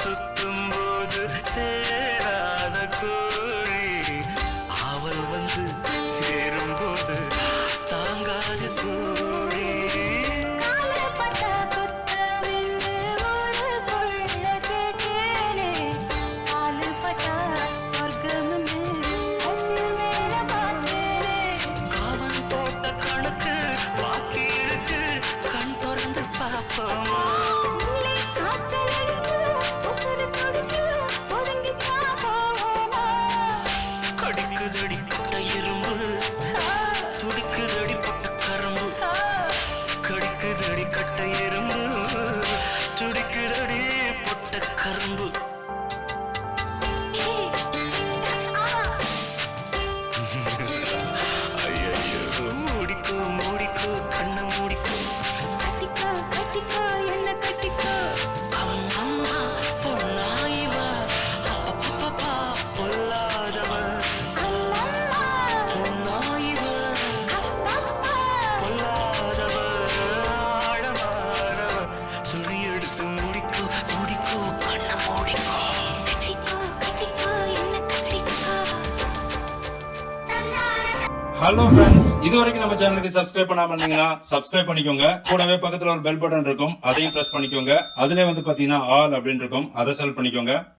சுத்தும் போது சேராத கோழி அவள் வந்து சேரும் போது தாங்காது தோழி. காவல் போட்ட கணக்கு பாக்கி இருக்கு, கண் திறந்து பார்ப்போமா. கடிக்குதடி பட்ட இரும்பு, துடிக்குதடி பட்ட கரும்பு. கடிக்குதடி கட்ட எறும்பு, துடிக்குதடி பொட்ட கரும்பு. ஐயோ மூடிக்கோ மூடிக்கோ கண்ண மூடிக்கோ. அம்மம்மா பொன்னாயிவ அப்பப்பப்பா பொல்லாதவ. பொன்னாயிவ பொல்லாதவ ஆழமானவ. சுழி எடுத்து மூடிக்கோ மூடிக்கோ கண்ண மூடிக்கோ. ஹலோ ஃப்ரெண்ட்ஸ், இது வரைக்கும் நம்ம சேனலுக்கு சப்ஸ்கிரைப் பண்ணாம இருந்தீங்கன்னா சப்ஸ்கிரைப் பண்ணிக்கோங்க. கூடவே பக்கத்துல ஒரு பெல் பட்டன் இருக்கும், அதையும் பிரஸ் பண்ணிக்கோங்க. அதுல வந்து பாத்தீங்கன்னா ஆல் அப்படின்னு இருக்கும், அதை செலக்ட் பண்ணிக்கோங்க.